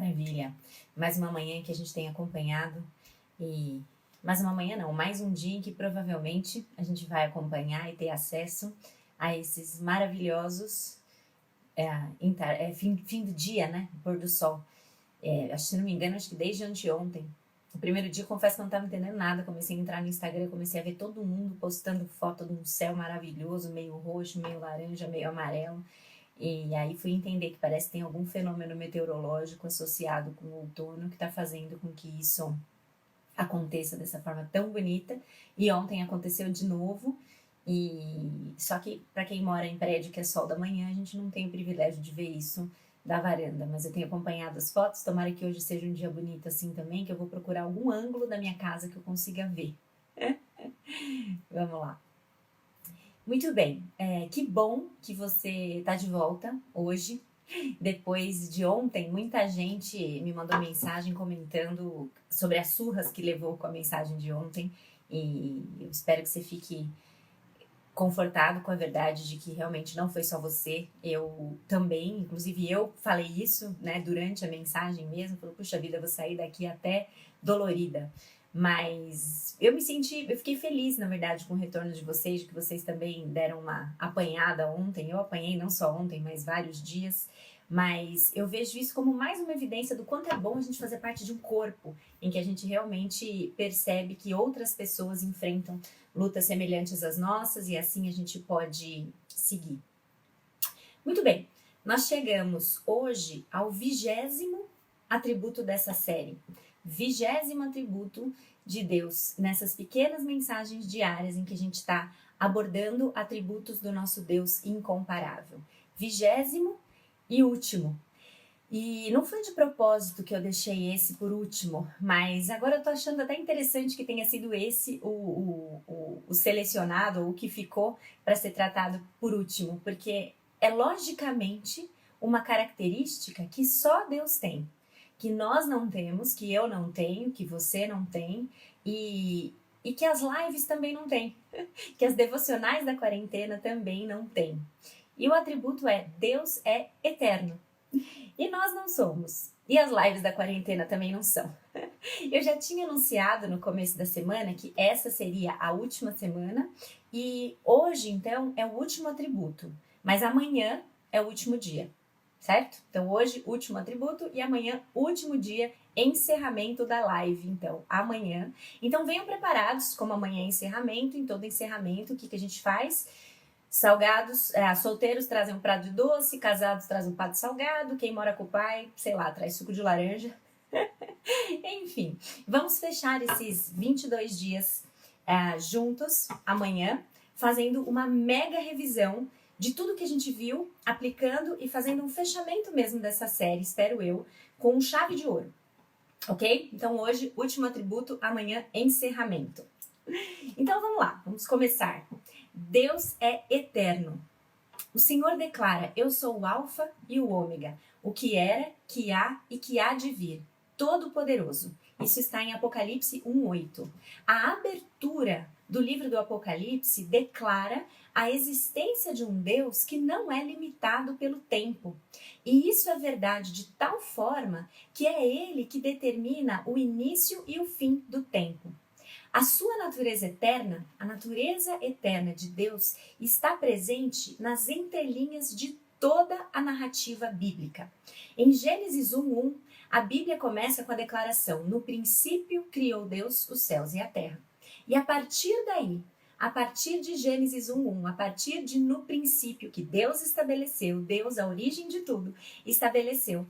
Maravilha! Mais uma manhã que a gente tem acompanhado e mais uma manhã não, mais um dia em que provavelmente a gente vai acompanhar e ter acesso a esses maravilhosos fim do dia, né? Pôr do sol. Se não me engano, acho que desde anteontem. O primeiro dia, confesso que eu não estava entendendo nada. Comecei a entrar no Instagram, comecei a ver todo mundo postando foto de um céu maravilhoso, meio roxo, meio laranja, meio amarelo. E aí fui entender que parece que tem algum fenômeno meteorológico associado com o outono que está fazendo com que isso aconteça dessa forma tão bonita. E ontem aconteceu de novo. E só que para quem mora em prédio que é sol da manhã, a gente não tem o privilégio de ver isso da varanda, mas eu tenho acompanhado as fotos. Tomara que hoje seja um dia bonito assim também, que eu vou procurar algum ângulo da minha casa que eu consiga ver. Vamos lá. Muito bem, que bom que você está de volta hoje. Depois de ontem, muita gente me mandou mensagem comentando sobre as surras que levou com a mensagem de ontem. E eu espero que você fique confortado com a verdade de que realmente não foi só você, eu também, inclusive eu falei isso, né, durante a mensagem mesmo, falei, puxa vida, eu vou sair daqui até dolorida, mas eu fiquei feliz, na verdade, com o retorno de vocês, de que vocês também deram uma apanhada ontem, eu apanhei não só ontem, mas vários dias, mas eu vejo isso como mais uma evidência do quanto é bom a gente fazer parte de um corpo, em que a gente realmente percebe que outras pessoas enfrentam lutas semelhantes às nossas e assim a gente pode seguir. Muito bem, nós chegamos hoje ao 20º atributo dessa série. 20º atributo de Deus, nessas pequenas mensagens diárias em que a gente está abordando atributos do nosso Deus incomparável. 20º e último. E não foi de propósito que eu deixei esse por último, mas agora eu tô achando até interessante que tenha sido esse o selecionado, ou o que ficou para ser tratado por último, porque é logicamente uma característica que só Deus tem, que nós não temos, que eu não tenho, que você não tem, e que as lives também não têm, que as devocionais da quarentena também não têm. E o atributo é: Deus é eterno. E nós não somos. E as lives da quarentena também não são. Eu já tinha anunciado no começo da semana que essa seria a última semana. E hoje, então, é o último atributo. Mas amanhã é o último dia, certo? Então hoje, último atributo, e amanhã, último dia, encerramento da live. Então, amanhã. Então venham preparados, como amanhã é encerramento. Em todo encerramento, o que a gente faz? Salgados, solteiros trazem um prato de doce, casados trazem um prato de salgado, quem mora com o pai, sei lá, traz suco de laranja. Enfim, vamos fechar esses 22 dias juntos amanhã, fazendo uma mega revisão de tudo que a gente viu, aplicando e fazendo um fechamento mesmo dessa série, espero eu, com chave de ouro, ok? Então hoje, último atributo, amanhã, encerramento. Então vamos lá, vamos começar. Deus é eterno. O Senhor declara: eu sou o Alfa e o Ômega, o que era, que há e que há de vir, Todo-Poderoso. Isso está em Apocalipse 1:8. A abertura do livro do Apocalipse declara a existência de um Deus que não é limitado pelo tempo. E isso é verdade de tal forma que é Ele que determina o início e o fim do tempo. A sua natureza eterna, a natureza eterna de Deus, está presente nas entrelinhas de toda a narrativa bíblica. Em Gênesis 1:1, a Bíblia começa com a declaração: no princípio criou Deus os céus e a terra. E a partir daí, a partir de Gênesis 1:1, a partir de no princípio que Deus estabeleceu, Deus, a origem de tudo, estabeleceu.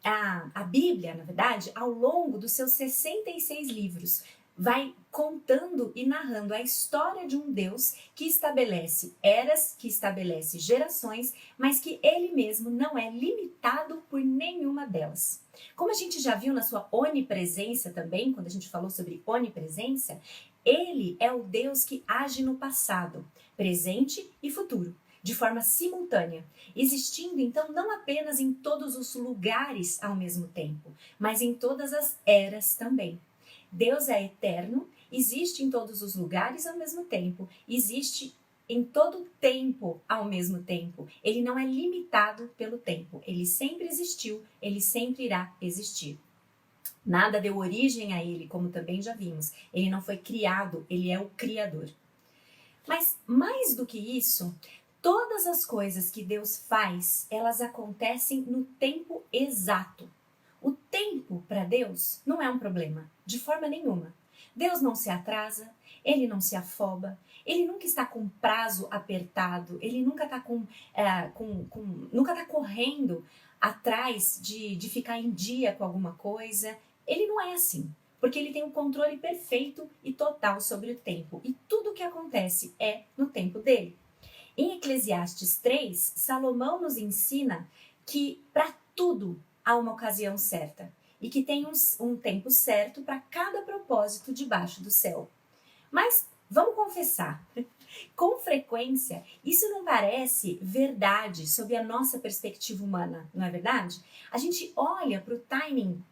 A Bíblia, na verdade, ao longo dos seus 66 livros, vai contando e narrando a história de um Deus que estabelece eras, que estabelece gerações, mas que ele mesmo não é limitado por nenhuma delas. Como a gente já viu na sua onipresença também, quando a gente falou sobre onipresença, ele é o Deus que age no passado, presente e futuro, de forma simultânea, existindo então não apenas em todos os lugares ao mesmo tempo, mas em todas as eras também. Deus é eterno, existe em todos os lugares ao mesmo tempo, existe em todo tempo ao mesmo tempo. Ele não é limitado pelo tempo. Ele sempre existiu, ele sempre irá existir. Nada deu origem a ele, como também já vimos. Ele não foi criado, ele é o Criador. Mas mais do que isso, todas as coisas que Deus faz, elas acontecem no tempo exato. O tempo para Deus não é um problema, de forma nenhuma. Deus não se atrasa, ele não se afoba, ele nunca está com prazo apertado, ele nunca está nunca está correndo atrás de ficar em dia com alguma coisa. Ele não é assim, porque ele tem um controle perfeito e total sobre o tempo. E tudo o que acontece é no tempo dele. Em Eclesiastes 3, Salomão nos ensina que para tudo há uma ocasião certa e que tem um tempo certo para cada propósito debaixo do céu. Mas vamos confessar, com frequência isso não parece verdade sob a nossa perspectiva humana, não é verdade? A gente olha para o timing.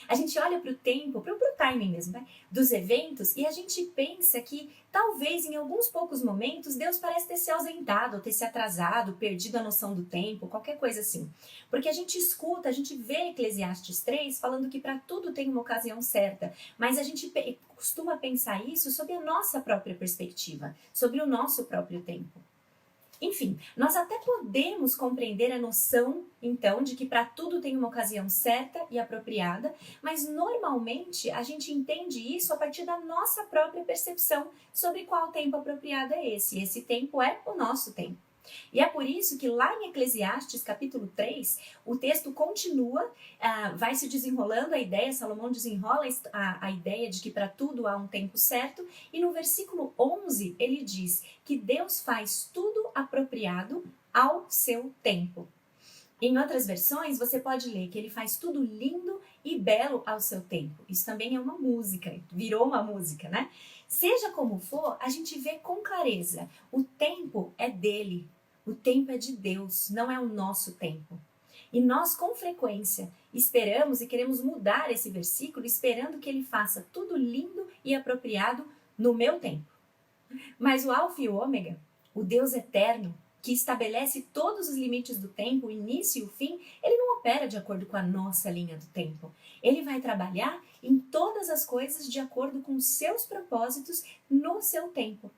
A gente olha para o tempo, para o timing mesmo, né? Dos eventos e a gente pensa que talvez em alguns poucos momentos Deus parece ter se ausentado, ter se atrasado, perdido a noção do tempo, qualquer coisa assim. Porque a gente escuta, a gente vê Eclesiastes 3 falando que para tudo tem uma ocasião certa, mas a gente costuma pensar isso sob a nossa própria perspectiva, sobre o nosso próprio tempo. Enfim, nós até podemos compreender a noção, então, de que para tudo tem uma ocasião certa e apropriada, mas normalmente a gente entende isso a partir da nossa própria percepção sobre qual tempo apropriado é esse. Esse tempo é o nosso tempo. E é por isso que lá em Eclesiastes, capítulo 3, o texto continua, vai se desenrolando a ideia, Salomão desenrola a ideia de que para tudo há um tempo certo, e no versículo 11 ele diz que Deus faz tudo apropriado ao seu tempo. Em outras versões, você pode ler que ele faz tudo lindo e belo ao seu tempo. Isso também é uma música, virou uma música, né? Seja como for, a gente vê com clareza, o tempo é dele, o tempo é de Deus, não é o nosso tempo. E nós, com frequência, esperamos e queremos mudar esse versículo, esperando que ele faça tudo lindo e apropriado no meu tempo. Mas o Alfa e o Ômega, o Deus eterno, que estabelece todos os limites do tempo, o início e o fim, ele não opera de acordo com a nossa linha do tempo. Ele vai trabalhar em todas as coisas de acordo com os seus propósitos no seu tempo.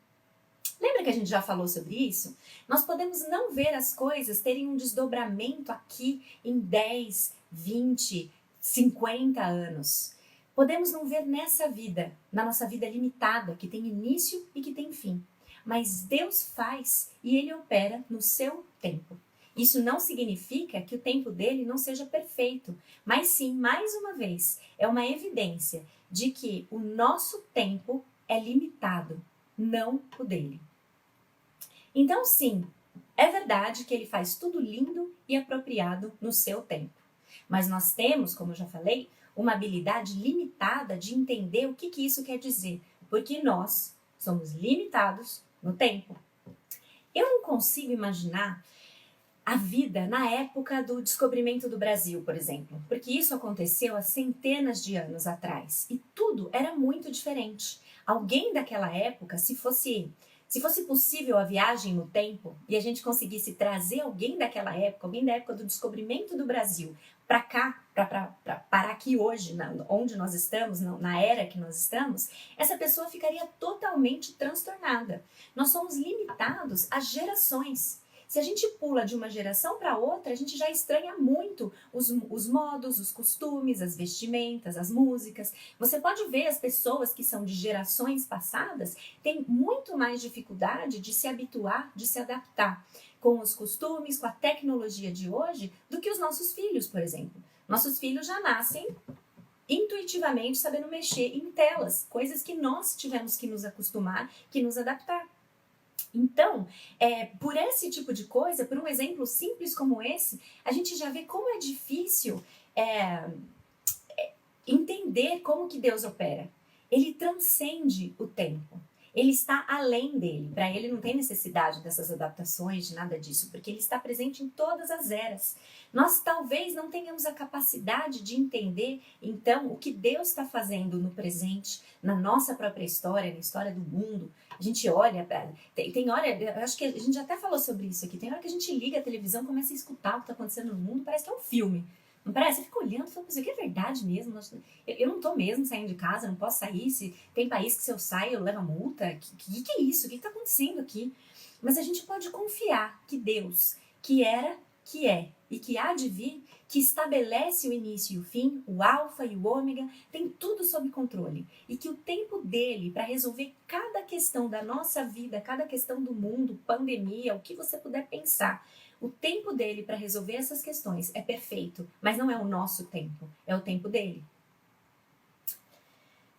Lembra que a gente já falou sobre isso? Nós podemos não ver as coisas terem um desdobramento aqui em 10, 20, 50 anos. Podemos não ver nessa vida, na nossa vida limitada, que tem início e que tem fim. Mas Deus faz e Ele opera no seu tempo. Isso não significa que o tempo dele não seja perfeito, mas sim, mais uma vez, é uma evidência de que o nosso tempo é limitado, não o dele. Então, sim, é verdade que ele faz tudo lindo e apropriado no seu tempo. Mas nós temos, como eu já falei, uma habilidade limitada de entender o que isso quer dizer, porque nós somos limitados no tempo. Eu não consigo imaginar a vida na época do descobrimento do Brasil, por exemplo, porque isso aconteceu há centenas de anos atrás e tudo era muito diferente. Alguém daquela época, se fosse possível a viagem no tempo e a gente conseguisse trazer alguém daquela época, alguém da época do descobrimento do Brasil, para cá, para aqui hoje, onde nós estamos, na era que nós estamos, essa pessoa ficaria totalmente transtornada. Nós somos limitados a gerações. Se a gente pula de uma geração para outra, a gente já estranha muito os modos, os costumes, as vestimentas, as músicas. Você pode ver as pessoas que são de gerações passadas têm muito mais dificuldade de se habituar, de se adaptar com os costumes, com a tecnologia de hoje, do que os nossos filhos, por exemplo. Nossos filhos já nascem intuitivamente sabendo mexer em telas, coisas que nós tivemos que nos acostumar, que nos adaptar. Então, por esse tipo de coisa, por um exemplo simples como esse, a gente já vê como é difícil entender como que Deus opera. Ele transcende o tempo. Ele está além dele. Para ele não tem necessidade dessas adaptações, de nada disso, porque ele está presente em todas as eras. Nós talvez não tenhamos a capacidade de entender, então, o que Deus está fazendo no presente, na nossa própria história, na história do mundo. A gente olha, tem hora, eu acho que a gente já até falou sobre isso aqui, tem hora que a gente liga a televisão, começa a escutar o que está acontecendo no mundo, parece que é um filme. Não parece? Você fica olhando e fala, isso aqui é verdade mesmo? Eu não tô mesmo saindo de casa, não posso sair. Se tem país que se eu saio, eu levo multa. Que é isso? O que está acontecendo aqui? Mas a gente pode confiar que Deus, que era, que é e que há de vir, que estabelece o início e o fim, o alfa e o ômega, tem tudo sob controle. E que o tempo dele para resolver cada questão da nossa vida, cada questão do mundo, pandemia, o que você puder pensar, o tempo dele para resolver essas questões é perfeito, mas não é o nosso tempo, é o tempo dele.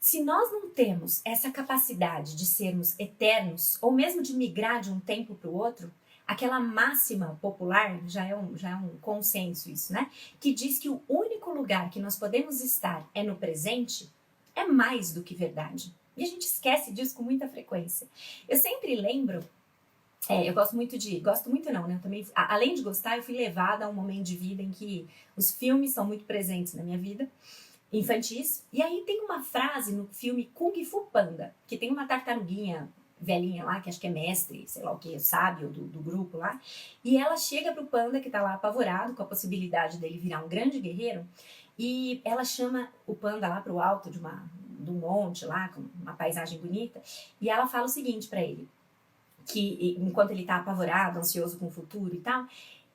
Se nós não temos essa capacidade de sermos eternos, ou mesmo de migrar de um tempo para o outro, aquela máxima popular, já é um consenso isso, né? Que diz que o único lugar que nós podemos estar é no presente, é mais do que verdade. E a gente esquece disso com muita frequência. Eu sempre lembro, eu gosto muito não, né? Eu também, além de gostar, eu fui levada a um momento de vida em que os filmes são muito presentes na minha vida, infantis. E aí tem uma frase no filme Kung Fu Panda, que tem uma tartaruguinha velhinha lá, que acho que é mestre, sei lá o que, sábio do grupo lá, e ela chega pro panda que tá lá apavorado com a possibilidade dele virar um grande guerreiro, e ela chama o panda lá pro alto de um monte lá, com uma paisagem bonita, e ela fala o seguinte para ele, que enquanto ele tá apavorado, ansioso com o futuro e tal,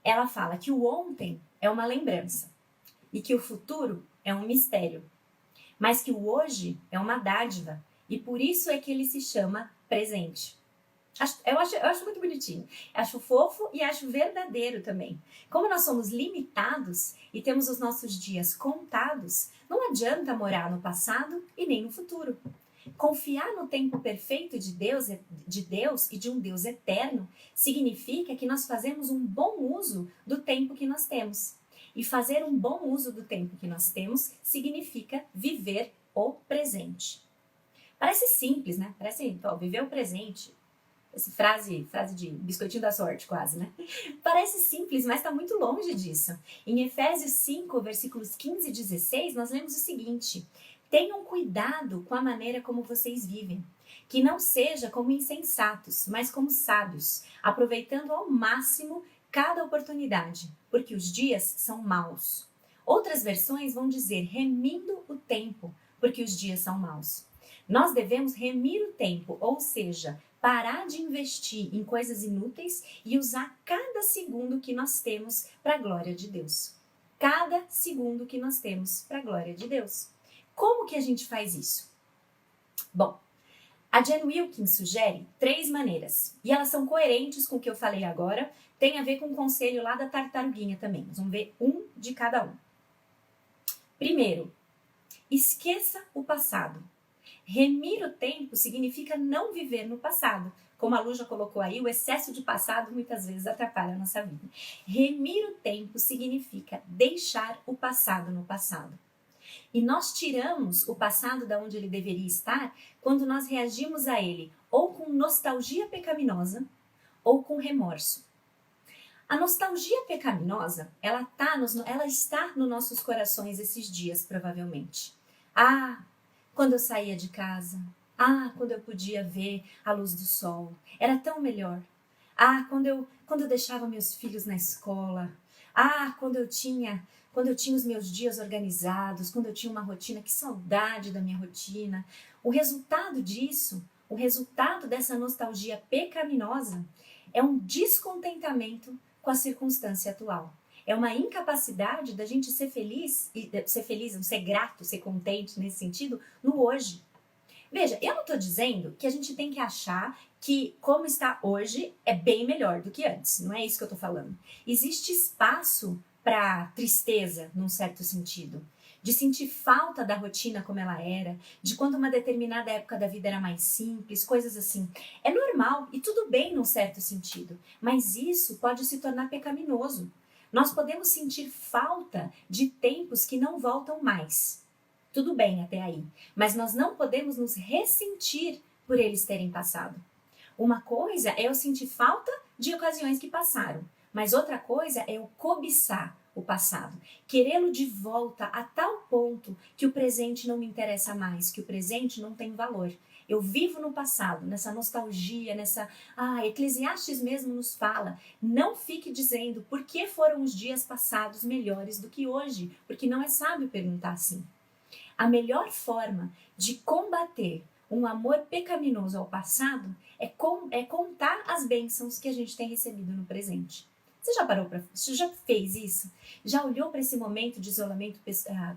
ela fala que o ontem é uma lembrança, e que o futuro é um mistério, mas que o hoje é uma dádiva, e por isso é que ele se chama presente. Eu acho muito bonitinho. Acho fofo e acho verdadeiro também. Como nós somos limitados e temos os nossos dias contados, não adianta morar no passado e nem no futuro. Confiar no tempo perfeito de Deus e de um Deus eterno significa que nós fazemos um bom uso do tempo que nós temos. E fazer um bom uso do tempo que nós temos significa viver o presente. Parece simples, né? Parece, viver o presente. Essa frase de biscoitinho da sorte, quase, né? Parece simples, mas está muito longe disso. Em Efésios 5, versículos 15 e 16, nós lemos o seguinte: tenham cuidado com a maneira como vocês vivem, que não seja como insensatos, mas como sábios, aproveitando ao máximo cada oportunidade, porque os dias são maus. Outras versões vão dizer remindo o tempo, porque os dias são maus. Nós devemos remir o tempo, ou seja, parar de investir em coisas inúteis e usar cada segundo que nós temos para a glória de Deus. Cada segundo que nós temos para a glória de Deus. Como que a gente faz isso? Bom, a Jen Wilkins sugere 3 maneiras, e elas são coerentes com o que eu falei agora, tem a ver com o conselho lá da tartaruguinha também. Nós vamos ver um de cada um. Primeiro, esqueça o passado. Remir o tempo significa não viver no passado. Como a Lu já colocou aí, o excesso de passado muitas vezes atrapalha a nossa vida. Remir o tempo significa deixar o passado no passado. E nós tiramos o passado de onde ele deveria estar quando nós reagimos a ele ou com nostalgia pecaminosa ou com remorso. A nostalgia pecaminosa, ela está nos nossos corações esses dias, provavelmente. Quando eu saía de casa. Quando eu podia ver a luz do sol. Era tão melhor. Quando eu deixava meus filhos na escola. Quando eu tinha os meus dias organizados, quando eu tinha uma rotina, que saudade da minha rotina. O resultado disso, o resultado dessa nostalgia pecaminosa é um descontentamento com a circunstância atual. É uma incapacidade da gente ser feliz, ser grato, ser contente nesse sentido, no hoje. Veja, eu não estou dizendo que a gente tem que achar que como está hoje é bem melhor do que antes. Não é isso que eu estou falando. Existe espaço para tristeza, num certo sentido. De sentir falta da rotina como ela era, de quando uma determinada época da vida era mais simples, coisas assim. É normal e tudo bem num certo sentido, mas isso pode se tornar pecaminoso. Nós podemos sentir falta de tempos que não voltam mais. Tudo bem até aí, mas nós não podemos nos ressentir por eles terem passado. Uma coisa é eu sentir falta de ocasiões que passaram, mas outra coisa é eu cobiçar o passado, querê-lo de volta a tal ponto que o presente não me interessa mais, que o presente não tem valor. Eu vivo no passado, nessa nostalgia, nessa... Eclesiastes mesmo nos fala, não fique dizendo por que foram os dias passados melhores do que hoje, porque não é sábio perguntar assim. A melhor forma de combater um amor pecaminoso ao passado é contar as bênçãos que a gente tem recebido no presente. Você já fez isso? Já olhou para esse momento de isolamento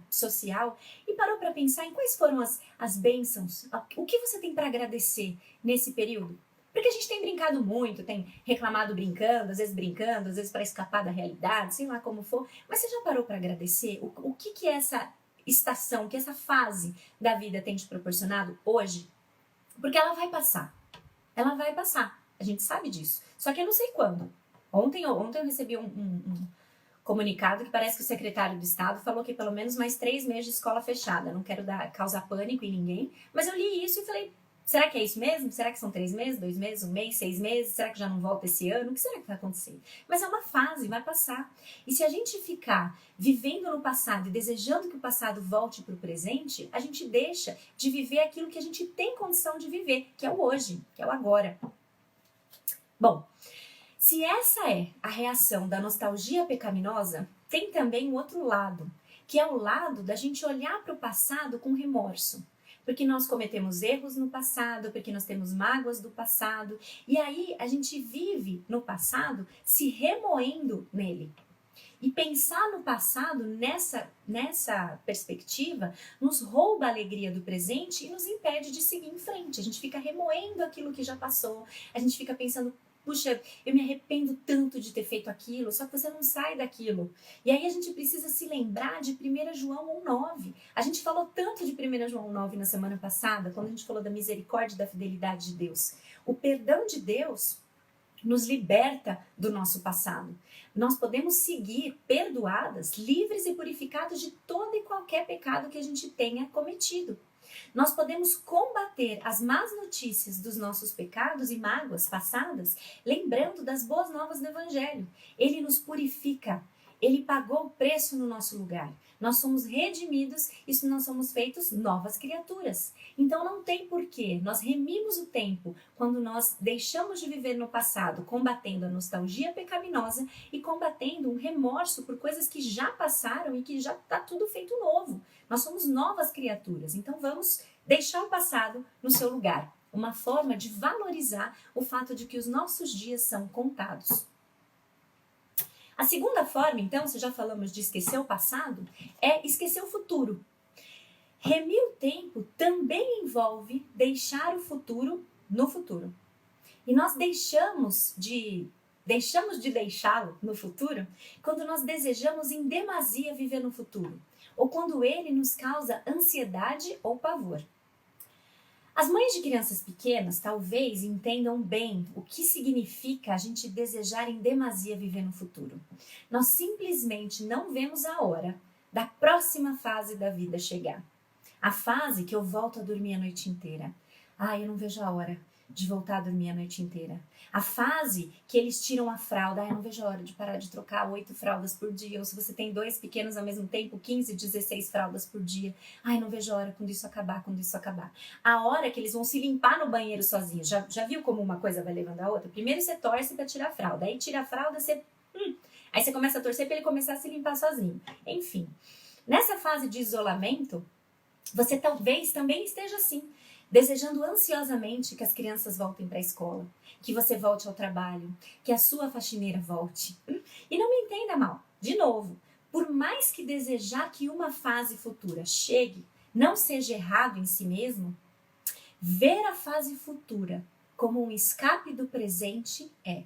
social e parou para pensar em quais foram as bênçãos? O que você tem para agradecer nesse período? Porque a gente tem brincado muito, tem reclamado brincando, às vezes para escapar da realidade, sei lá como for. Mas você já parou para agradecer o que é essa estação, que essa fase da vida tem te proporcionado hoje? Porque ela vai passar. Ela vai passar. A gente sabe disso. Só que eu não sei quando. Ontem eu recebi um comunicado que parece que o secretário de Estado falou que pelo menos mais 3 meses de escola fechada. Não quero causar pânico em ninguém, mas eu li isso e falei, será que é isso mesmo? Será que são 3 meses, 2 meses, 1 mês, 6 meses? Será que já não volta esse ano? O que será que vai acontecer? Mas é uma fase, vai passar. E se a gente ficar vivendo no passado e desejando que o passado volte para o presente, a gente deixa de viver aquilo que a gente tem condição de viver, que é o hoje, que é o agora. Bom, se essa é a reação da nostalgia pecaminosa, tem também o outro lado, que é o lado da gente olhar para o passado com remorso. Porque nós cometemos erros no passado, porque nós temos mágoas do passado, e aí a gente vive no passado se remoendo nele. E pensar no passado nessa perspectiva nos rouba a alegria do presente e nos impede de seguir em frente. A gente fica remoendo aquilo que já passou, a gente fica pensando, puxa, eu me arrependo tanto de ter feito aquilo, só que você não sai daquilo. E aí a gente precisa se lembrar de 1 João 1,9. A gente falou tanto de 1 João 1,9 na semana passada, quando a gente falou da misericórdia e da fidelidade de Deus. O perdão de Deus nos liberta do nosso passado. Nós podemos seguir perdoadas, livres e purificadas de todo e qualquer pecado que a gente tenha cometido. Nós podemos combater as más notícias dos nossos pecados e mágoas passadas, lembrando das boas novas do Evangelho. Ele nos purifica, ele pagou o preço no nosso lugar. Nós somos redimidos e nós somos feitos novas criaturas. Então não tem porquê. Nós remimos o tempo quando nós deixamos de viver no passado, combatendo a nostalgia pecaminosa e combatendo um remorso por coisas que já passaram e que já está tudo feito novo. Nós somos novas criaturas. Então vamos deixar o passado no seu lugar. Uma forma de valorizar o fato de que os nossos dias são contados. A segunda forma, então, se já falamos de esquecer o passado, é esquecer o futuro. Remir o tempo também envolve deixar o futuro no futuro. E nós deixamos de deixá-lo no futuro quando nós desejamos em demasia viver no futuro, ou quando ele nos causa ansiedade ou pavor. As mães de crianças pequenas talvez entendam bem o que significa a gente desejar em demasia viver no futuro. Nós simplesmente não vemos a hora da próxima fase da vida chegar. A fase que eu volto a dormir a noite inteira. Eu não vejo a hora de voltar a dormir a noite inteira. A fase que eles tiram a fralda. Eu não vejo a hora de parar de trocar 8 fraldas por dia. Ou se você tem 2 pequenos ao mesmo tempo, 15, 16 fraldas por dia. Não vejo a hora quando isso acabar. A hora que eles vão se limpar no banheiro sozinhos. Já viu como uma coisa vai levando a outra? Primeiro você torce para tirar a fralda. Aí tira a fralda, aí você começa a torcer para ele começar a se limpar sozinho. Enfim, nessa fase de isolamento, você talvez também esteja assim, desejando ansiosamente que as crianças voltem para a escola, que você volte ao trabalho, que a sua faxineira volte. E não me entenda mal, de novo, por mais que desejar que uma fase futura chegue, não seja errado em si mesmo, ver a fase futura como um escape do presente é.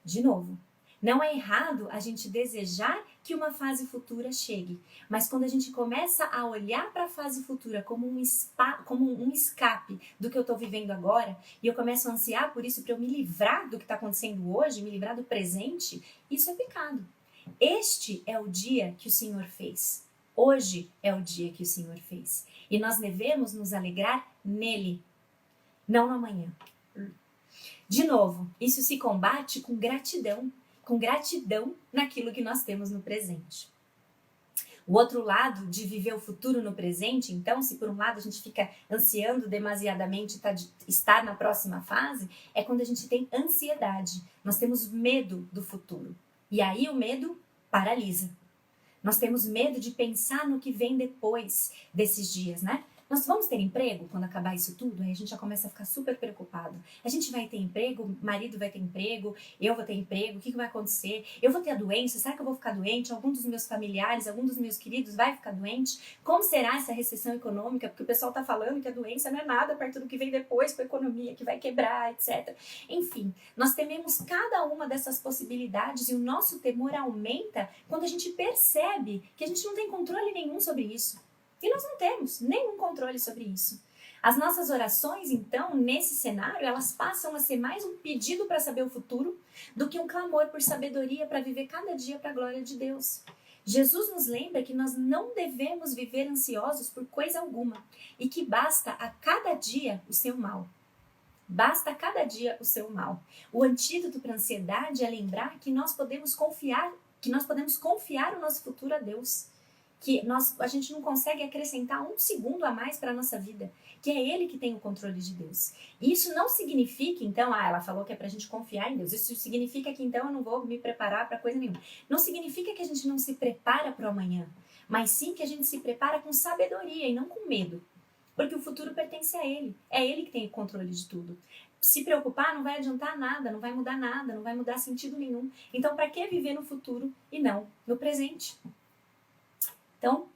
De novo, não é errado a gente desejar que uma fase futura chegue, mas quando a gente começa a olhar para a fase futura como um escape do que eu estou vivendo agora, e eu começo a ansiar por isso para eu me livrar do que está acontecendo hoje, me livrar do presente, isso é pecado. Este é o dia que o Senhor fez. Hoje é o dia que o Senhor fez. E nós devemos nos alegrar nele. não no amanhã. De novo, isso se combate com gratidão naquilo que nós temos no presente. O outro lado de viver o futuro no presente, então, se por um lado a gente fica ansiando demasiadamente estar na próxima fase, é quando a gente tem ansiedade. Nós temos medo do futuro. E aí o medo paralisa. Nós temos medo de pensar no que vem depois desses dias, né? Nós vamos ter emprego quando acabar isso tudo? Aí a gente já começa a ficar super preocupado. A gente vai ter emprego? O marido vai ter emprego? Eu vou ter emprego? O que vai acontecer? Eu vou ter a doença? Será que eu vou ficar doente? Algum dos meus familiares, algum dos meus queridos vai ficar doente? Como será essa recessão econômica? Porque o pessoal tá falando que a doença não é nada perto do que vem depois com a economia, que vai quebrar, etc. Enfim, nós tememos cada uma dessas possibilidades e o nosso temor aumenta quando a gente percebe que a gente não tem controle nenhum sobre isso. E nós não temos nenhum controle sobre isso. As nossas orações, então, nesse cenário, elas passam a ser mais um pedido para saber o futuro do que um clamor por sabedoria para viver cada dia para a glória de Deus. Jesus nos lembra que nós não devemos viver ansiosos por coisa alguma e que basta a cada dia o seu mal. Basta a cada dia o seu mal. O antídoto para a ansiedade é lembrar que nós podemos confiar o nosso futuro a Deus. Que a gente não consegue acrescentar um segundo a mais para a nossa vida, que é Ele que tem o controle de Deus. E isso não significa, então, ela falou que é para a gente confiar em Deus, isso significa que então eu não vou me preparar para coisa nenhuma. Não significa que a gente não se prepara para o amanhã, mas sim que a gente se prepara com sabedoria e não com medo, porque o futuro pertence a Ele, é Ele que tem o controle de tudo. Se preocupar não vai adiantar nada, não vai mudar nada, não vai mudar sentido nenhum. Então, para que viver no futuro e não no presente? Então,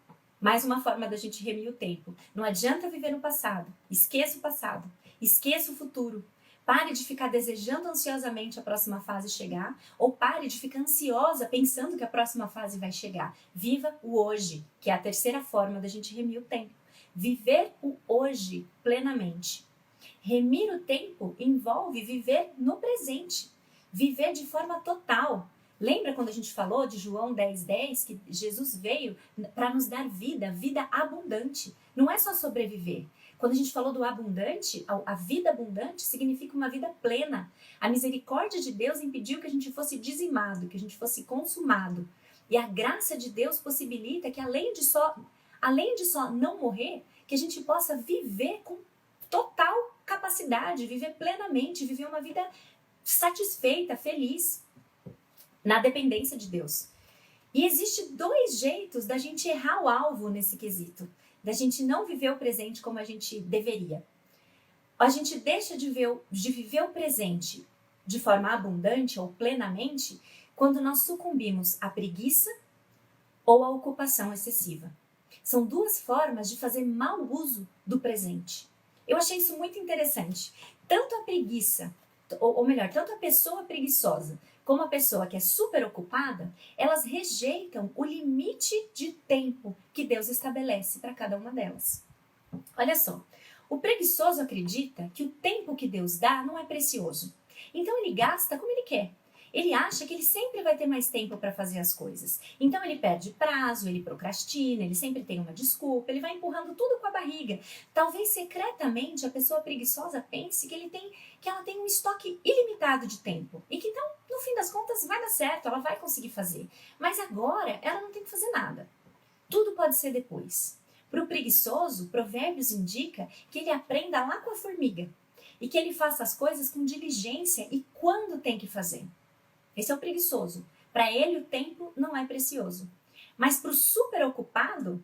mais uma forma da gente remir o tempo. Não adianta viver no passado. Esqueça o passado. Esqueça o futuro. Pare de ficar desejando ansiosamente a próxima fase chegar ou pare de ficar ansiosa pensando que a próxima fase vai chegar. Viva o hoje, que é a terceira forma da gente remir o tempo. Viver o hoje plenamente. Remir o tempo envolve viver no presente. Viver de forma total. Lembra quando a gente falou de João 10:10, que Jesus veio para nos dar vida, vida abundante. Não é só sobreviver. Quando a gente falou do abundante, a vida abundante significa uma vida plena. A misericórdia de Deus impediu que a gente fosse dizimado, que a gente fosse consumado. E a graça de Deus possibilita que além de só não morrer, que a gente possa viver com total capacidade, viver plenamente, viver uma vida satisfeita, feliz, na dependência de Deus. E existe 2 jeitos da gente errar o alvo nesse quesito, da gente não viver o presente como a gente deveria. A gente deixa de viver o presente de forma abundante ou plenamente quando nós sucumbimos à preguiça ou à ocupação excessiva. São 2 formas de fazer mau uso do presente. Eu achei isso muito interessante. Tanto a preguiça, ou melhor, tanto a pessoa preguiçosa como a pessoa que é super ocupada, elas rejeitam o limite de tempo que Deus estabelece para cada uma delas. Olha só, o preguiçoso acredita que o tempo que Deus dá não é precioso. Então ele gasta como ele quer. Ele acha que ele sempre vai ter mais tempo para fazer as coisas. Então ele perde prazo, ele procrastina, ele sempre tem uma desculpa, ele vai empurrando tudo com a barriga. Talvez secretamente a pessoa preguiçosa pense que ela tem um estoque ilimitado de tempo. E que então, no fim das contas, vai dar certo, ela vai conseguir fazer. Mas agora ela não tem que fazer nada. Tudo pode ser depois. Para o preguiçoso, Provérbios indica que ele aprenda lá com a formiga. E que ele faça as coisas com diligência e quando tem que fazer. Esse é o preguiçoso. Para ele, o tempo não é precioso. Mas para o super ocupado,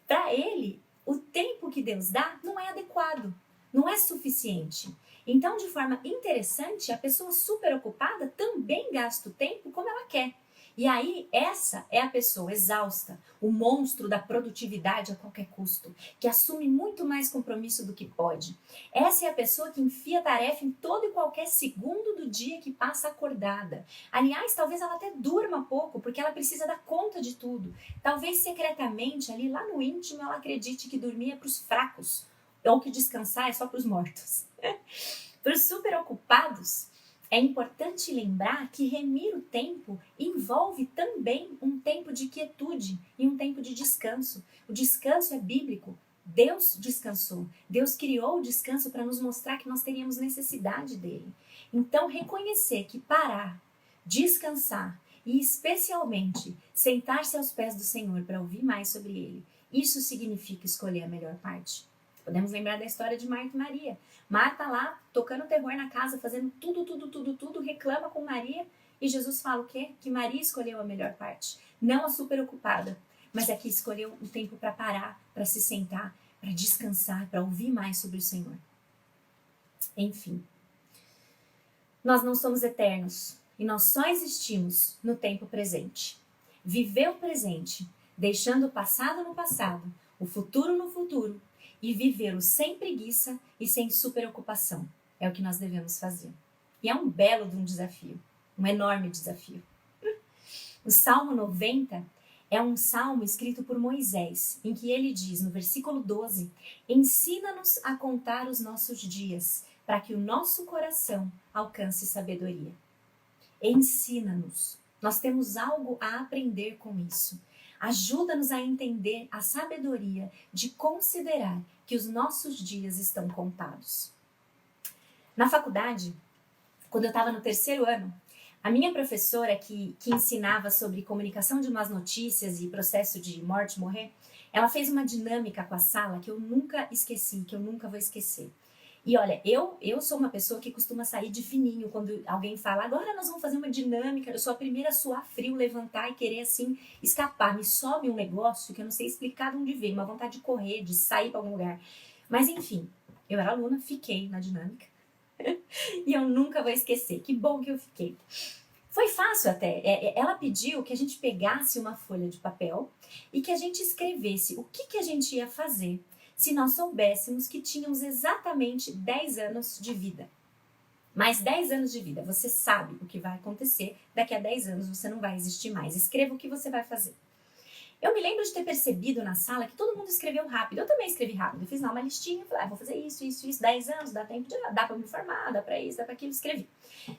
para ele, o tempo que Deus dá não é adequado, não é suficiente. Então, de forma interessante, a pessoa super ocupada também gasta o tempo como ela quer. E aí, essa é a pessoa exausta, o monstro da produtividade a qualquer custo, que assume muito mais compromisso do que pode. Essa é a pessoa que enfia tarefa em todo e qualquer segundo do dia que passa acordada. Aliás, talvez ela até durma pouco, porque ela precisa dar conta de tudo. Talvez secretamente, ali lá no íntimo, ela acredite que dormir é para os fracos, ou que descansar é só para os mortos. Para os super ocupados, é importante lembrar que remir o tempo envolve também um tempo de quietude e um tempo de descanso. O descanso é bíblico. Deus descansou. Deus criou o descanso para nos mostrar que nós teríamos necessidade dele. Então, reconhecer que parar, descansar e, especialmente, sentar-se aos pés do Senhor para ouvir mais sobre ele, isso significa escolher a melhor parte. Podemos lembrar da história de Marta e Maria. Marta lá, tocando terror na casa, fazendo tudo, reclama com Maria. E Jesus fala o quê? Que Maria escolheu a melhor parte. Não a super ocupada, mas a que escolheu o tempo para parar, para se sentar, para descansar, para ouvir mais sobre o Senhor. Enfim, nós não somos eternos e nós só existimos no tempo presente. Viver o presente, deixando o passado no passado, o futuro no futuro, e vivê-lo sem preguiça e sem superocupação. É o que nós devemos fazer. E é um belo de um desafio, um enorme desafio. O Salmo 90 é um salmo escrito por Moisés, em que ele diz, no versículo 12, ensina-nos a contar os nossos dias, para que o nosso coração alcance sabedoria. Ensina-nos. Nós temos algo a aprender com isso. Ajuda-nos a entender a sabedoria de considerar que os nossos dias estão contados. Na faculdade, quando eu estava no 3º ano, a minha professora que ensinava sobre comunicação de más notícias e processo de morte, morrer, ela fez uma dinâmica com a sala que eu nunca esqueci, que eu nunca vou esquecer. E olha, eu sou uma pessoa que costuma sair de fininho quando alguém fala, agora nós vamos fazer uma dinâmica, eu sou a primeira a suar frio, levantar e querer assim escapar. Me sobe um negócio que eu não sei explicar de onde veio, uma vontade de correr, de sair para algum lugar. Mas enfim, eu era aluna, fiquei na dinâmica. E eu nunca vou esquecer, que bom que eu fiquei. Foi fácil até, ela pediu que a gente pegasse uma folha de papel e que a gente escrevesse o que a gente ia fazer se nós soubéssemos que tínhamos exatamente 10 anos de vida. Mais 10 anos de vida, você sabe o que vai acontecer, daqui a 10 anos você não vai existir mais. Escreva o que você vai fazer. Eu me lembro de ter percebido na sala que todo mundo escreveu rápido. Eu também escrevi rápido. Eu fiz lá uma listinha, falei, vou fazer isso, 10 anos, dá tempo de dá para me formar, dá para isso, dá para aquilo, escrevi.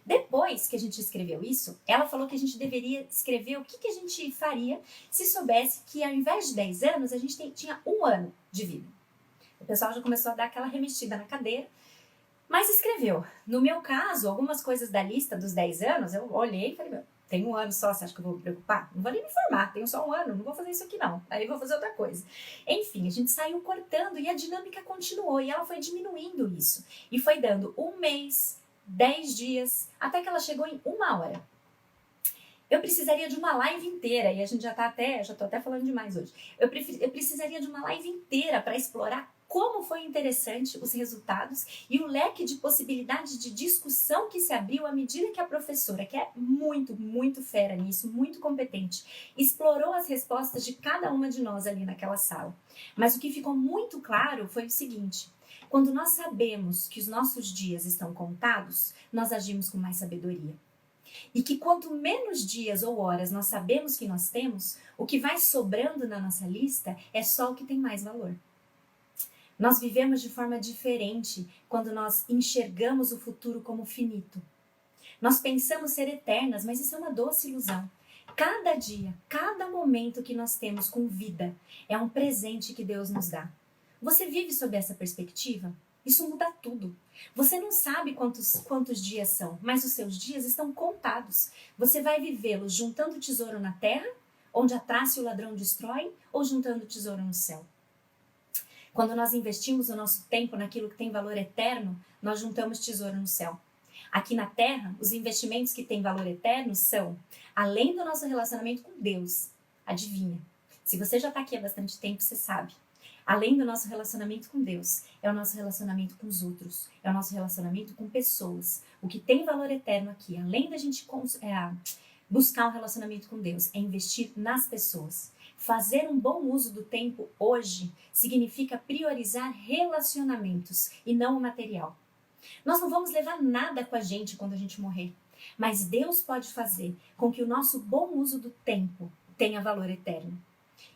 Depois que a gente escreveu isso, ela falou que a gente deveria escrever o que a gente faria se soubesse que ao invés de 10 anos, a gente tinha 1 ano de vida. O pessoal já começou a dar aquela remexida na cadeira, mas escreveu. No meu caso, algumas coisas da lista dos 10 anos, eu olhei e falei, tem 1 ano só, você acha que eu vou me preocupar? Não vou nem me formar, tenho só 1 ano, não vou fazer isso aqui não. Aí eu vou fazer outra coisa. Enfim, a gente saiu cortando e a dinâmica continuou e ela foi diminuindo isso. E foi dando 1 mês, 10 dias, até que ela chegou em 1 hora. Eu precisaria de uma live inteira, e a gente já tô até falando demais hoje. Eu precisaria de uma live inteira para explorar como foi interessante os resultados e o leque de possibilidades de discussão que se abriu à medida que a professora, que é muito fera nisso, muito competente, explorou as respostas de cada uma de nós ali naquela sala. Mas o que ficou muito claro foi o seguinte: quando nós sabemos que os nossos dias estão contados, nós agimos com mais sabedoria. E que quanto menos dias ou horas nós sabemos que nós temos, o que vai sobrando na nossa lista é só o que tem mais valor. Nós vivemos de forma diferente quando nós enxergamos o futuro como finito. Nós pensamos ser eternas, mas isso é uma doce ilusão. Cada dia, cada momento que nós temos com vida é um presente que Deus nos dá. Você vive sob essa perspectiva? Isso muda tudo. Você não sabe quantos dias são, mas os seus dias estão contados. Você vai vivê-los juntando tesouro na terra, onde a traça e o ladrão destroem, ou juntando tesouro no céu. Quando nós investimos o nosso tempo naquilo que tem valor eterno, nós juntamos tesouro no céu. Aqui na Terra, os investimentos que têm valor eterno são, além do nosso relacionamento com Deus, adivinha? Se você já está aqui há bastante tempo, você sabe. Além do nosso relacionamento com Deus, é o nosso relacionamento com os outros, é o nosso relacionamento com pessoas. O que tem valor eterno aqui, além da gente buscar um relacionamento com Deus, é investir nas pessoas. Fazer um bom uso do tempo hoje significa priorizar relacionamentos e não o material. Nós não vamos levar nada com a gente quando a gente morrer, mas Deus pode fazer com que o nosso bom uso do tempo tenha valor eterno.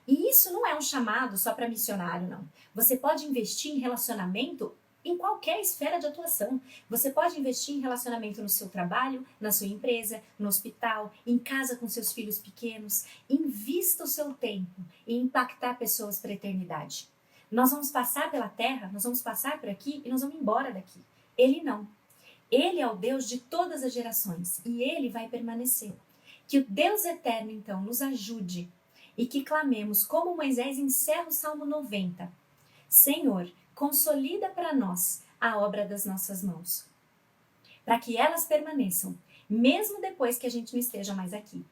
E isso não é um chamado só para missionário, não. Você pode investir em relacionamento em qualquer esfera de atuação. Você pode investir em relacionamento no seu trabalho, na sua empresa, no hospital, em casa com seus filhos pequenos. Invista o seu tempo em impactar pessoas para a eternidade. Nós vamos passar pela terra, nós vamos passar por aqui e nós vamos embora daqui. Ele não. Ele é o Deus de todas as gerações e ele vai permanecer. Que o Deus eterno, então, nos ajude e que clamemos, como Moisés encerra o Salmo 90. Senhor, consolida para nós a obra das nossas mãos, para que elas permaneçam, mesmo depois que a gente não esteja mais aqui.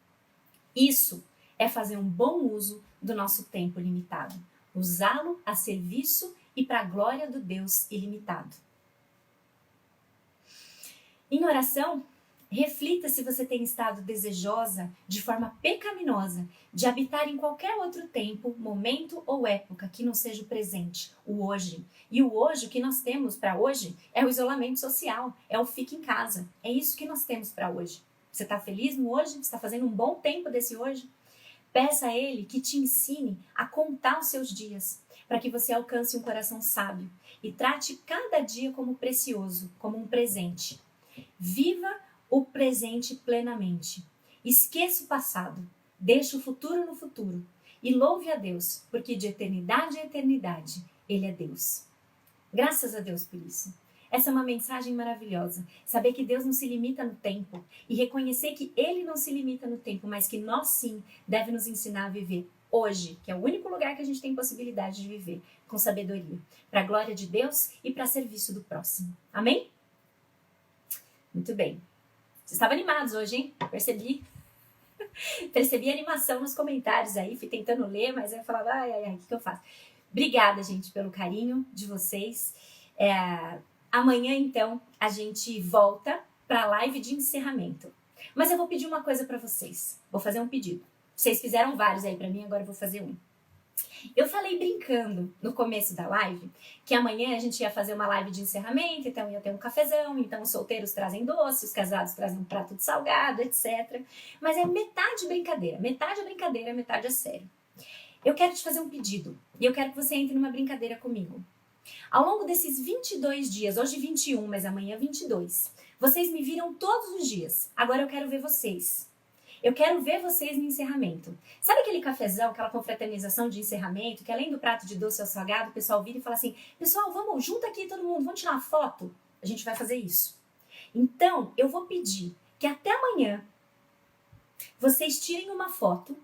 Isso é fazer um bom uso do nosso tempo limitado, usá-lo a serviço e para a glória do Deus ilimitado. Em oração, reflita se você tem estado desejosa, de forma pecaminosa, de habitar em qualquer outro tempo, momento ou época que não seja o presente, o hoje. E o hoje, o que nós temos para hoje, é o isolamento social, é o fique em casa. É isso que nós temos para hoje. Você está feliz no hoje? Você está fazendo um bom tempo desse hoje? Peça a Ele que te ensine a contar os seus dias, para que você alcance um coração sábio e trate cada dia como precioso, como um presente. Viva o presente plenamente. Esqueça o passado, deixe o futuro no futuro e louve a Deus, porque de eternidade a eternidade Ele é Deus. Graças a Deus por isso. Essa é uma mensagem maravilhosa. Saber que Deus não se limita no tempo e reconhecer que Ele não se limita no tempo, mas que nós sim deve nos ensinar a viver hoje, que é o único lugar que a gente tem possibilidade de viver, com sabedoria, para a glória de Deus e para serviço do próximo. Amém? Muito bem. Vocês estavam animados hoje, hein? Percebi. Percebi a animação nos comentários aí. Fui tentando ler, mas eu falava, ai, o que eu faço? Obrigada, gente, pelo carinho de vocês. Amanhã, então, a gente volta para a live de encerramento. Mas eu vou pedir uma coisa para vocês. Vou fazer um pedido. Vocês fizeram vários aí para mim, agora eu vou fazer um. Eu falei brincando no começo da live que amanhã a gente ia fazer uma live de encerramento, então ia ter um cafezão, então os solteiros trazem doce, os casados trazem um prato de salgado, etc. Mas é metade brincadeira, metade é sério. Eu quero te fazer um pedido e eu quero que você entre numa brincadeira comigo. Ao longo desses 22 dias, hoje 21, mas amanhã 22, vocês me viram todos os dias. Agora eu quero ver vocês. Eu quero ver vocês no encerramento. Sabe aquele cafezão, aquela confraternização de encerramento, que além do prato de doce ao salgado, o pessoal vira e fala assim, pessoal, vamos, junta aqui todo mundo, vamos tirar uma foto? A gente vai fazer isso. Então, eu vou pedir que até amanhã vocês tirem uma foto.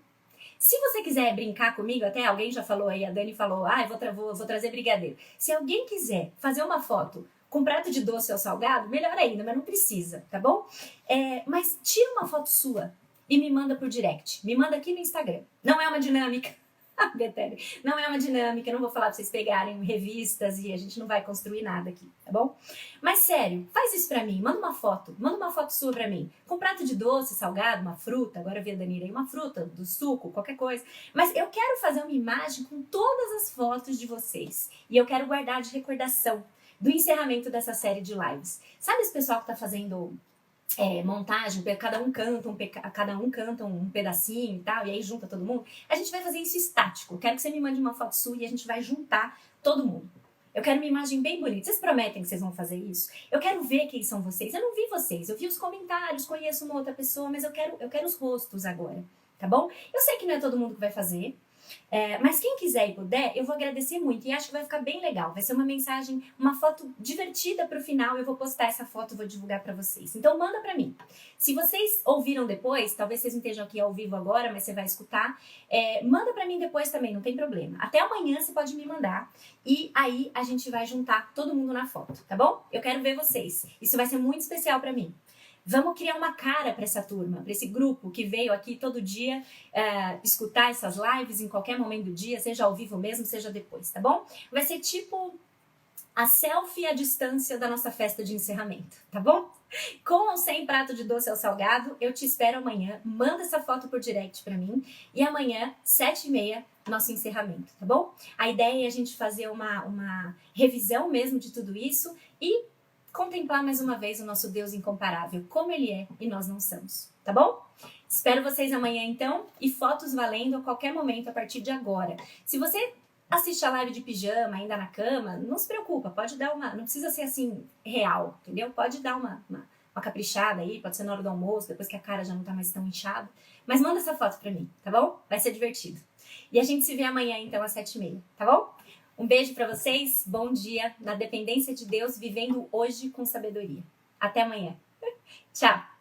Se você quiser brincar comigo, até alguém já falou aí, a Dani falou, eu vou trazer brigadeiro. Se alguém quiser fazer uma foto com prato de doce ao salgado, melhor ainda, mas não precisa, tá bom? Mas tira uma foto sua e me manda por direct. Me manda aqui no Instagram. Não é uma dinâmica. Não é uma dinâmica. Eu não vou falar pra vocês pegarem revistas e a gente não vai construir nada aqui, tá bom? Mas sério, faz isso pra mim. Manda uma foto sua pra mim. Com prato de doce, salgado, uma fruta. Agora eu vi a Danira aí, uma fruta, do suco, qualquer coisa. Mas eu quero fazer uma imagem com todas as fotos de vocês. E eu quero guardar de recordação do encerramento dessa série de lives. Sabe esse pessoal que tá fazendo montagem, cada um canta um pedacinho e tal, e aí junta todo mundo? A gente vai fazer isso estático. Quero que você me mande uma foto sua e a gente vai juntar todo mundo. Eu quero uma imagem bem bonita. Vocês prometem que vocês vão fazer isso? Eu quero ver quem são vocês. Eu não vi vocês, eu vi os comentários, conheço uma outra pessoa, mas eu quero os rostos agora, tá bom? Eu sei que não é todo mundo que vai fazer, mas quem quiser e puder, eu vou agradecer muito e acho que vai ficar bem legal. Vai ser uma mensagem, uma foto divertida pro final. Eu vou postar essa foto, vou divulgar pra vocês. Então manda pra mim. Se vocês ouviram depois, talvez vocês não estejam aqui ao vivo agora, mas você vai escutar, manda pra mim depois também, não tem problema. Até amanhã você pode me mandar e aí a gente vai juntar todo mundo na foto, tá bom? Eu quero ver vocês. Isso vai ser muito especial pra mim. Vamos criar uma cara para essa turma, para esse grupo que veio aqui todo dia escutar essas lives em qualquer momento do dia, seja ao vivo mesmo, seja depois, tá bom? Vai ser tipo a selfie à distância da nossa festa de encerramento, tá bom? Com ou sem prato de doce ao salgado, eu te espero amanhã. Manda essa foto por direct para mim e amanhã, 7h30, nosso encerramento, tá bom? A ideia é a gente fazer uma revisão mesmo de tudo isso e contemplar mais uma vez o nosso Deus incomparável, como Ele é e nós não somos, tá bom? Espero vocês amanhã então e fotos valendo a qualquer momento a partir de agora. Se você assiste a live de pijama ainda na cama, não se preocupa, pode dar não precisa ser assim real, entendeu? Pode dar uma caprichada aí, pode ser na hora do almoço, depois que a cara já não tá mais tão inchada, mas manda essa foto pra mim, tá bom? Vai ser divertido. E a gente se vê amanhã então às 7h30, tá bom? Um beijo para vocês, bom dia, na dependência de Deus, vivendo hoje com sabedoria. Até amanhã. Tchau!